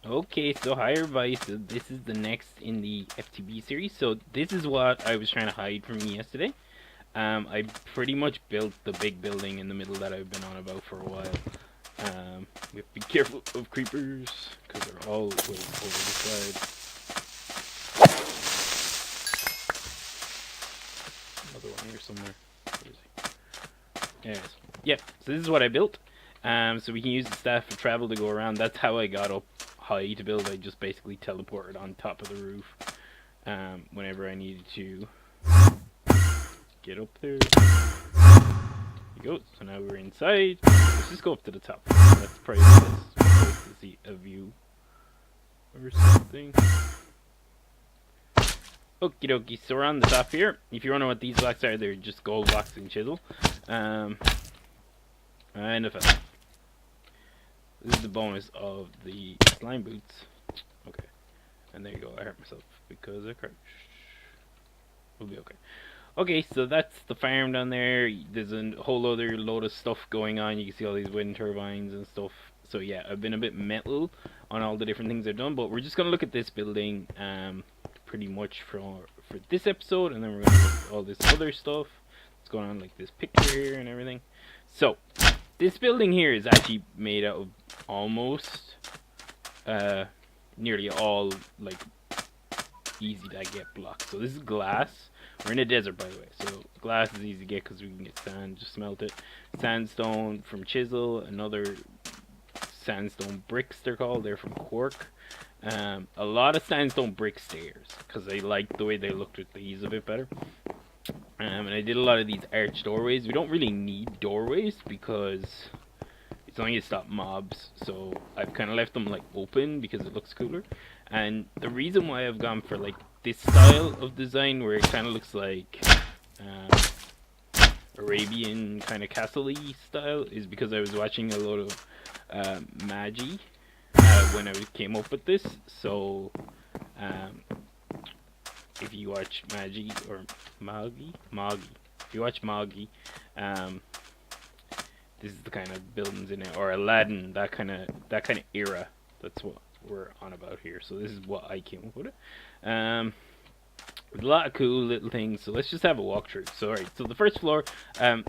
Okay, so hi everybody, so this is the next in the FTB series. So this is what I was trying to hide from you yesterday. I pretty much built the big building in the middle that I've been on about for a while. We have to be careful of creepers, because they're always over the side. Another one here somewhere. Where is he? Yes. Yeah, so this is what I built. So we can use the staff of travel to go around. That's how I got up high to build. I just basically teleported on top of the roof whenever I needed to get up there. There you go. So now we're inside. Let's just go up to the top. That's probably the best place to see a view or something. Okie dokie, so we're on the top here. If you wonder what these blocks are, they're just gold blocks and chisel. And a feather. This is the bonus of the slime boots. Okay. And there you go, I hurt myself because I crouched. We'll be okay. Okay, so that's the farm down there. There's a whole other load of stuff going on. You can see all these wind turbines and stuff. So yeah, I've been a bit metal on all the different things I've done, but we're just gonna look at this building pretty much for this episode, and then we're gonna look at all this other stuff that's going on, like this picture here and everything. So this building here is actually made out of almost nearly all like easy to get blocks. So this is glass. We're in a desert, by the way, so glass is easy to get because we can get sand, just smelt it. Sandstone from chisel, another sandstone bricks they're called, they're from quark. A lot of sandstone brick stairs because I like the way they looked with these a bit better. And I did a lot of these arched doorways. We don't really need doorways because it's only to stop mobs, so I've kind of left them like open because it looks cooler. And the reason why I've gone for like this style of design where it kind of looks like Arabian kind of castle-y style is because I was watching a lot of Magi when I came up with this. So if you watch Magi or Magi, if you watch Magi, this is the kind of buildings in it, or Aladdin, that kind of era. That's what we're on about here. So this is what I came up with it. With a lot of cool little things. So let's just have a walkthrough. So alright, so the first floor,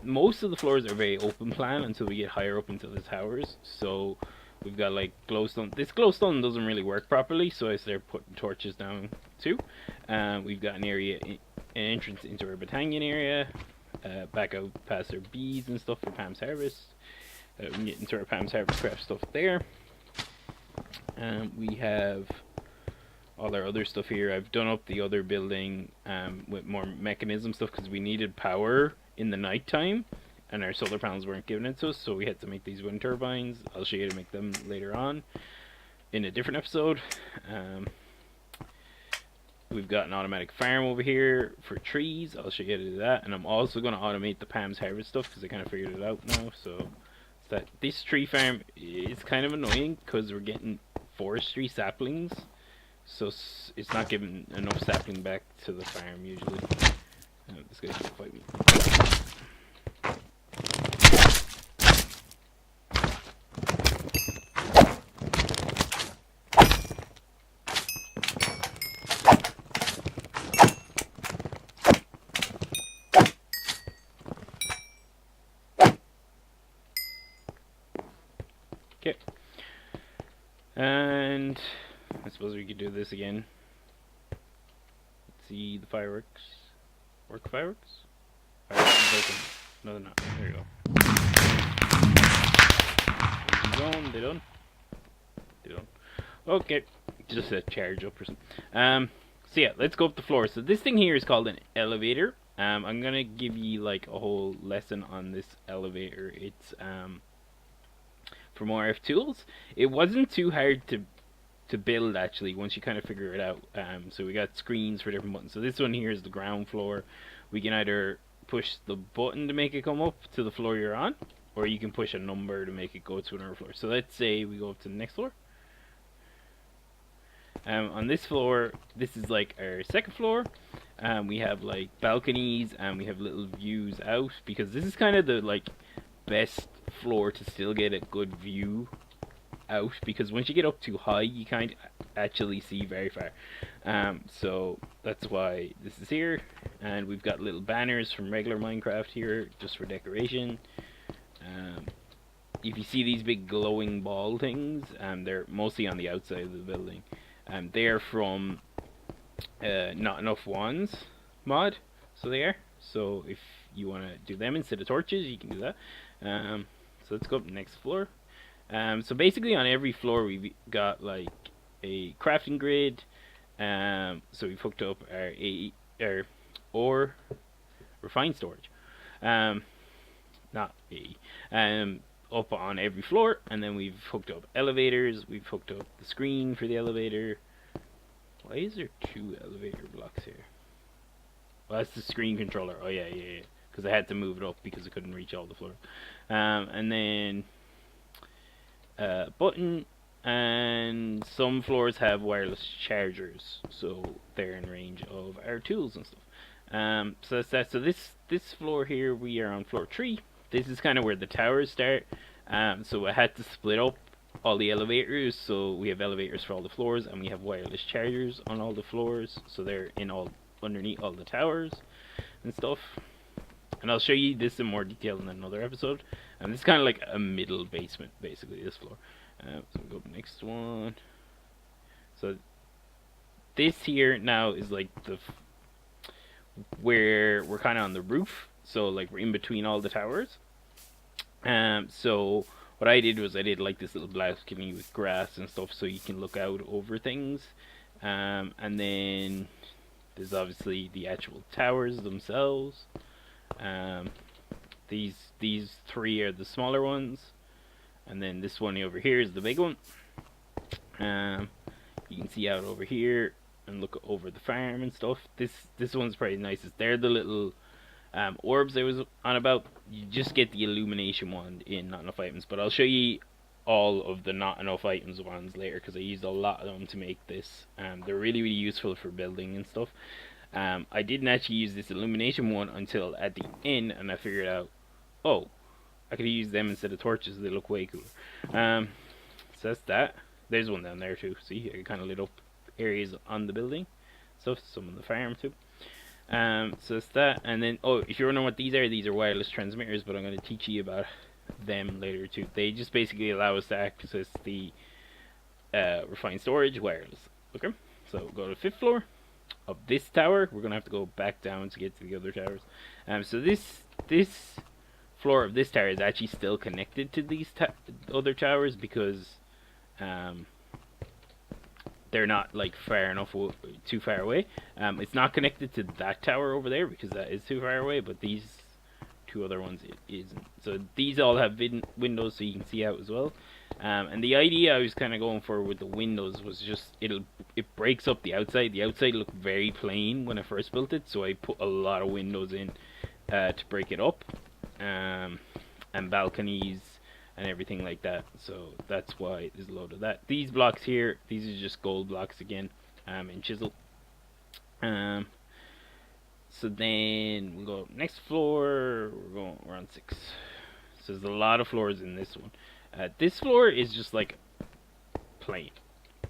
most of the floors are very open plan until we get higher up into the towers. So we've got like glowstone. This glowstone doesn't really work properly, so I started putting torches down too. We've got an area, an entrance into our Batangan area. Back out past our bees and stuff for Pam's Harvest. We can get into our Pam's Harvest craft stuff there. We have all our other stuff here. I've done up the other building with more mechanism stuff because we needed power in the night time and our solar panels weren't giving it to us, so we had to make these wind turbines. I'll show you how to make them later on in a different episode. We've got an automatic farm over here for trees. I'll show you how to do that. And I'm also going to automate the Pam's Harvest stuff because I kind of figured it out now. So that this tree farm is kind of annoying because we're getting forestry saplings. So it's not giving enough sapling back to the farm usually. This guy's going to fight me. Okay, and I suppose we could do this again. Let's see the fireworks. Work fireworks? Fireworks are broken. No, they're not. There you go. They done? They done. Okay, just a charge up or something. So yeah, let's go up the floor. So this thing here is called an elevator. I'm gonna give you like a whole lesson on this elevator. It's from RF Tools. It wasn't too hard to build actually once you kind of figure it out. So we got screens for different buttons. So this one here is the ground floor. We can either push the button to make it come up to the floor you're on, or you can push a number to make it go to another floor. So let's say we go up to the next floor. On this floor, this is like our second floor. We have like balconies and we have little views out because this is kind of the like best floor to still get a good view out, because once you get up too high, you can't actually see very far. So that's why this is here, and we've got little banners from regular Minecraft here just for decoration. If you see these big glowing ball things, they're mostly on the outside of the building. They're from Not Enough Wands mod, so they are. So if you want to do them instead of torches, you can do that. So let's go up to the next floor. So basically on every floor we've got like a crafting grid. So we've hooked up our ore refined storage. Not up on every floor, and then we've hooked up elevators. We've hooked up the screen for the elevator. Why is there 2 elevator blocks here? Well, that's the screen controller. Oh yeah. Because I had to move it up because I couldn't reach all the floors. And then button, and some floors have wireless chargers, so they're in range of our tools and stuff. So that's that. So this floor here, we are on floor 3. This is kind of where the towers start. So I had to split up all the elevators, so we have elevators for all the floors, and we have wireless chargers on all the floors, so they're underneath all the towers and stuff. And I'll show you this in more detail in another episode. And this is kind of like a middle basement, basically, this floor. So we'll go up next one. So this here now is like where we're kind of on the roof. So like we're in between all the towers. So what I did was I did like this little balcony with grass and stuff, so you can look out over things. And then there's obviously the actual towers themselves. These 3 are the smaller ones, and then this one over here is the big one. You can see out over here and look over the farm and stuff. This one's pretty nice. They're the little orbs I was on about. You just get the illumination wand in Not Enough Items, but I'll show you all of the Not Enough Items wands later, because I used a lot of them to make this. They're really useful for building and stuff. I didn't actually use this illumination one until at the end, and I figured out, oh, I could use them instead of torches. They look way cooler. So that's that. There's one down there too. See, I kind of lit up areas on the building. So some of the farm too. So that's that. And then, oh, if you're wondering what these are wireless transmitters, but I'm going to teach you about them later too. They just basically allow us to access the refined storage wireless. Okay, so go to the 5th floor of this tower. We're gonna have to go back down to get to the other towers. So this floor of this tower is actually still connected to these other towers, because they're not like too far away. It's not connected to that tower over there because that is too far away, but these 2 other ones it isn't. So these all have windows, so you can see out as well. And the idea I was kind of going for with the windows was just it breaks up the outside. The outside looked very plain when I first built it, so I put a lot of windows in to break it up, and balconies and everything like that. So that's why there's a load of that. These blocks here, these are just gold blocks again, in chisel. So then we'll go next floor. We're on 6. So there's a lot of floors in this one. This floor is just like plain.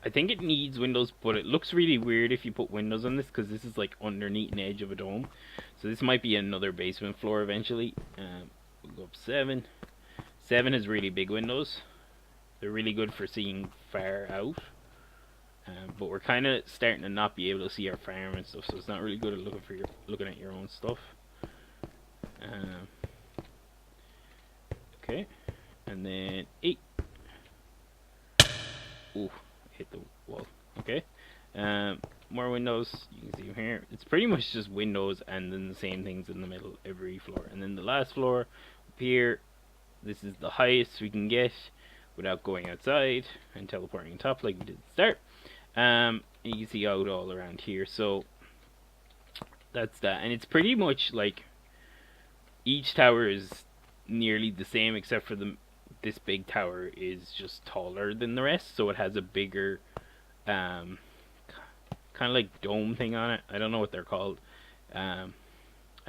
I think it needs windows, but it looks really weird if you put windows on this, because this is like underneath an edge of a dome. So this might be another basement floor eventually. We'll go up 7. 7 has really big windows. They're really good for seeing far out. But we're kind of starting to not be able to see our farm and stuff, so it's not really good at looking at your own stuff. Okay, and then 8. Ooh, hit the wall. Okay, more windows. You can see them here. It's pretty much just windows and then the same things in the middle every floor. And then the last floor up here, this is the highest we can get without going outside and teleporting on top like we did at the start. You can see out all around here. So that's that, and it's pretty much like each tower is nearly the same, except for this big tower is just taller than the rest, so it has a bigger kind of like dome thing on it. I don't know what they're called. I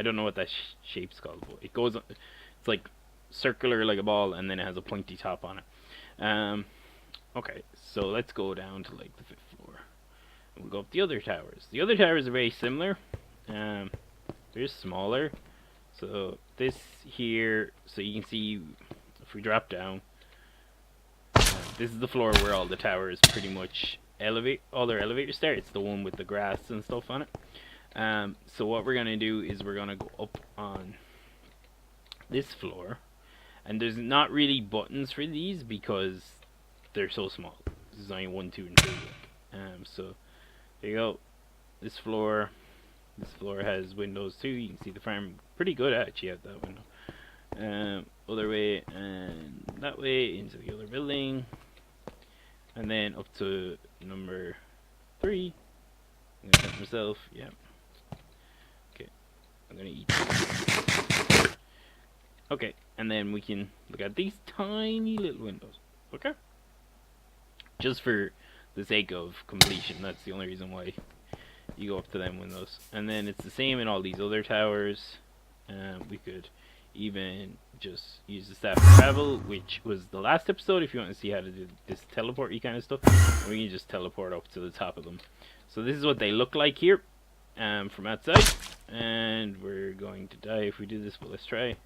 don't know what that shape's called, but it goes, it's like circular like a ball, and then it has a pointy top on it. Okay, so let's go down to like the 5th floor. And we'll go up the other towers. The other towers are very similar. They're smaller. So this here, so you can see if we drop down, this is the floor where all the towers pretty much all their elevators start. It's the one with the grass and stuff on it. So what we're gonna do is we're gonna go up on this floor, and there's not really buttons for these because they're so small. This is only 1, 2, and 3. So there you go. This floor has windows too. You can see the farm pretty good actually out that window. Other way and that way into the other building, and then up to number 3. I'm gonna count myself. Yeah. Okay. I'm gonna eat. Okay, and then we can look at these tiny little windows. Okay. Just for the sake of completion, that's the only reason why you go up to them windows. And then it's the same in all these other towers. We could even just use the staff to travel, which was the last episode. If you want to see how to do this teleport-y kind of stuff, we can just teleport up to the top of them. So this is what they look like here from outside. And we're going to die if we do this, but let's try.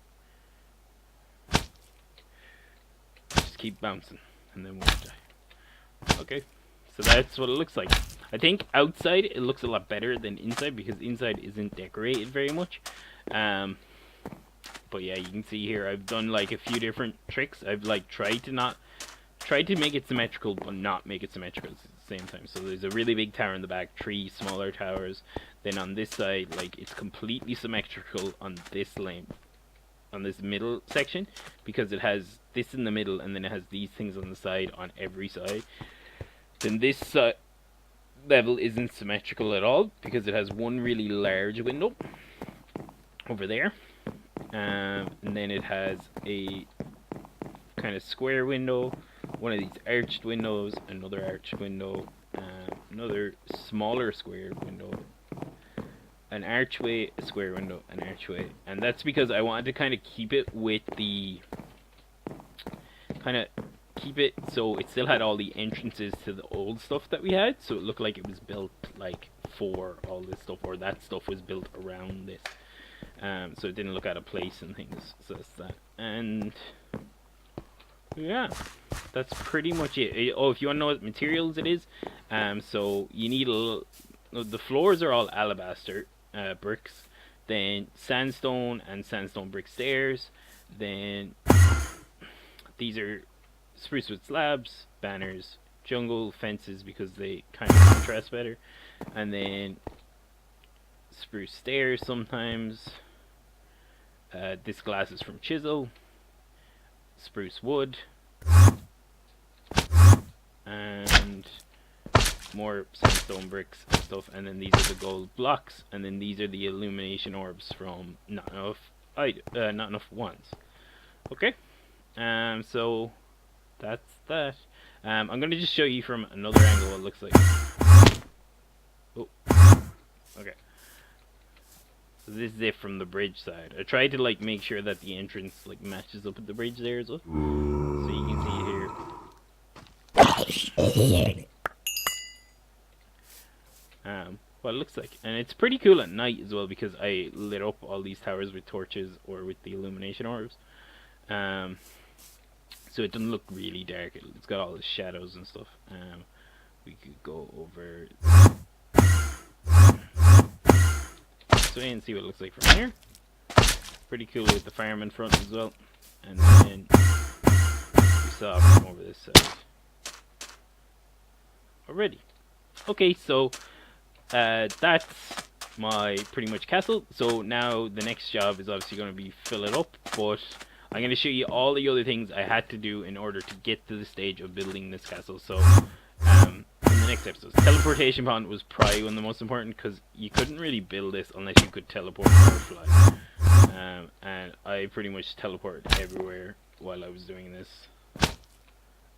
Just keep bouncing, and then we'll die. Okay, so that's what it looks like. I think outside it looks a lot better than inside because inside isn't decorated very much. But yeah, you can see here I've done like a few different tricks. I've like tried to make it symmetrical but not make it symmetrical at the same time. So there's a really big tower in the back, 3 smaller towers. Then on this side, like it's completely symmetrical on this lane, on this middle section, because it has this in the middle and then it has these things on the side on every side. Then this level isn't symmetrical at all because it has one really large window over there, and then it has a kind of square window, one of these arched windows, another arched window, another smaller square window, an archway, a square window, an archway. And that's because I wanted to kind of keep it with the so it still had all the entrances to the old stuff that we had, so it looked like it was built like for all this stuff, or that stuff was built around this. So it didn't look out of place and things. So that's that. And yeah, that's pretty much it. Oh, if you want to know what materials it is, so you need the floors are all alabaster bricks, then sandstone and sandstone brick stairs, then these are spruce wood slabs, banners, jungle fences because they kind of contrast better, and then spruce stairs sometimes. This glass is from chisel, spruce wood, and more sandstone bricks and stuff. And then these are the gold blocks, and then these are the illumination orbs from not enough wands. Okay, so that's that. I'm gonna just show you from another angle what it looks like. Oh, okay. So this is it from the bridge side. I tried to like make sure that the entrance like matches up with the bridge there as well. So you can see here what it looks like. And it's pretty cool at night as well because I lit up all these towers with torches or with the illumination orbs. So it doesn't look really dark. It's got all the shadows and stuff. We could go over this way and see what it looks like from here. Pretty cool with the farm in front as well. And then we saw from over this side already. Okay, so that's my pretty much castle. So now the next job is obviously going to be fill it up, but I'm going to show you all the other things I had to do in order to get to the stage of building this castle. So in the next episode, teleportation pond was probably one of the most important because you couldn't really build this unless you could teleport or fly. And I pretty much teleported everywhere while I was doing this.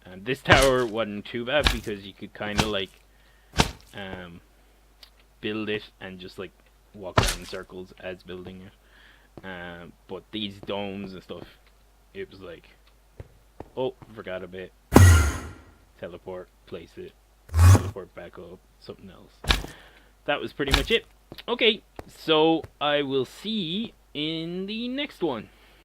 And this tower wasn't too bad because you could kind of like build it and just like walk around in circles as building it. But these domes and stuff, it was like, oh, forgot a bit. teleport, place it, teleport back up, something else. That was pretty much it. Okay, so I will see in the next one.